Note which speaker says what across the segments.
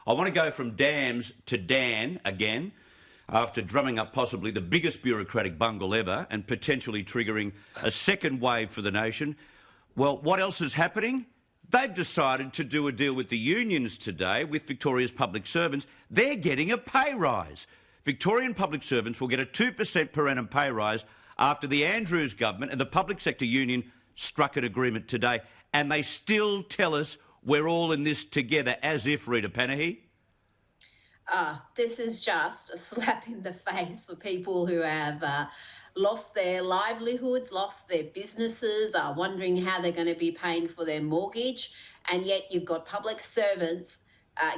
Speaker 1: I want to go from dams to Dan again, after drumming up possibly the biggest bureaucratic bungle ever and potentially triggering a second wave for the nation. Well, what else is happening? They've decided to do a deal with the unions today, with Victoria's public servants. They're getting a pay rise. Victorian public servants will get a 2% per annum pay rise after the Andrews government and the public sector union struck an agreement today. And they still tell us we're all in this together, as if, Rita Panahi.
Speaker 2: This is just a slap in the face for people who have lost their livelihoods, lost their businesses, are wondering how they're going to be paying for their mortgage, and yet you've got public servants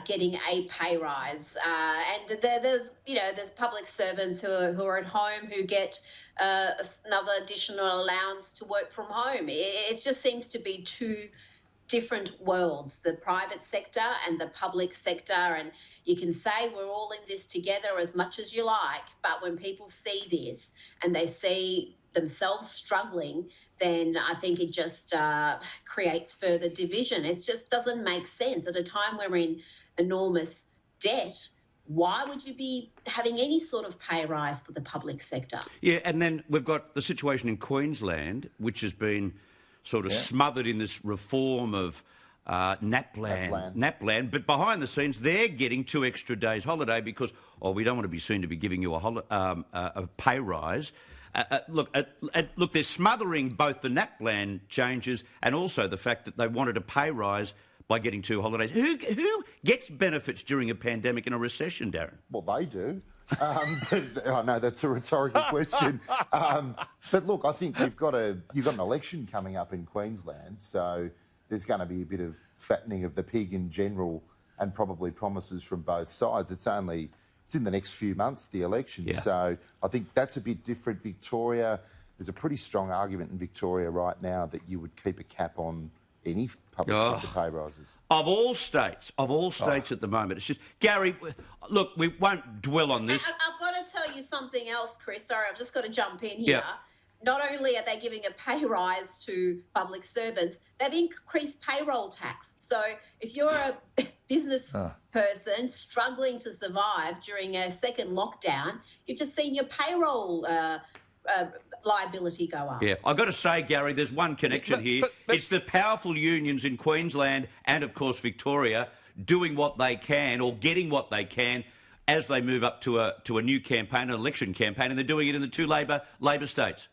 Speaker 2: getting a pay rise. And there's public servants who are at home who get another additional allowance to work from home. It just seems to be two different worlds, the private sector and the public sector. And you can say we're all in this together as much as you like, but when people see this and they see themselves struggling, then I think it just creates further division. It just doesn't make sense. At a time where we're in enormous debt, why would you be having any sort of pay rise for the public sector? Yeah,
Speaker 1: and then we've got the situation in Queensland, which has been sort of smothered in this reform of NAPLAN. But behind the scenes, they're getting 2 extra days holiday because, we don't want to be seen to be giving you a pay rise. Look, they're smothering both the NAPLAN changes and also the fact that they wanted a pay rise by getting 2 holidays. Who gets benefits during a pandemic and a recession, Darren?
Speaker 3: Well, they do. But I know that's a rhetorical question. But look, I think you've got an election coming up in Queensland, so there's going to be a bit of fattening of the pig in general, and probably promises from both sides. It's in the next few months, the election. Yeah. So I think that's a bit different. Victoria, there's a pretty strong argument in Victoria right now that you would keep a cap on any public sector pay rises.
Speaker 1: Of all states at the moment. It's just, Gary, look, we won't dwell on this.
Speaker 2: I've got to tell you something else, Chris. Sorry, I've just got to jump in here. Yeah. Not only are they giving a pay rise to public servants, they've increased payroll tax. So if you're a business person struggling to survive during a second lockdown, you've just seen your payroll liability go up.
Speaker 1: Yeah, I've got to say, Gary, there's one connection here. It's the powerful unions in Queensland and, of course, Victoria doing what they can or getting what they can as they move up to a new campaign, an election campaign, and they're doing it in the 2 Labor states.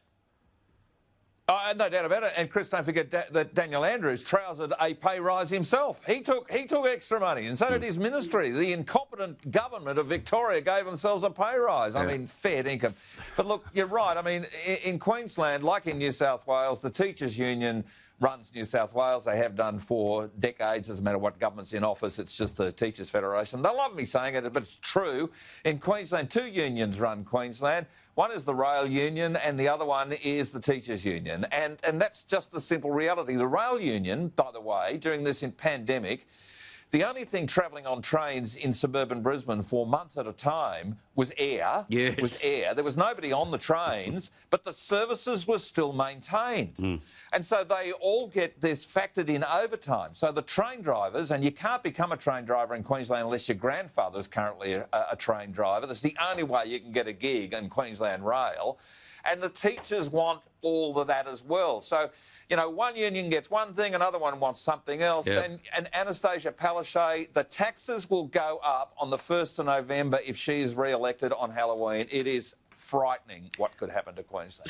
Speaker 4: No doubt about it. And Chris, don't forget that Daniel Andrews trousered a pay rise himself. He took extra money, and so did his ministry. The incompetent government of Victoria gave themselves a pay rise. I mean, fair income. But look, you're right. I mean, in Queensland, like in New South Wales, the teachers' union runs New South Wales. They have done for decades. Doesn't matter what government's in office. It's just the Teachers Federation. They love me saying it, but it's true. In Queensland, 2 unions run Queensland. One is the rail union and the other one is the teachers union. And that's just the simple reality. The rail union, by the way, during this pandemic, the only thing travelling on trains in suburban Brisbane for months at a time was air.
Speaker 1: Yes.
Speaker 4: Was air. There was nobody on the trains, but the services were still maintained. And so they all get this factored in overtime. So the train drivers, and you can't become a train driver in Queensland unless your grandfather is currently a train driver. That's the only way you can get a gig in Queensland Rail. And the teachers want all of that as well. So, one union gets one thing, another one wants something else. Yep. And Anastasia Palaszczuk, the taxes will go up on the 1st of November if she is re-elected on Halloween. It is frightening what could happen to Queensland.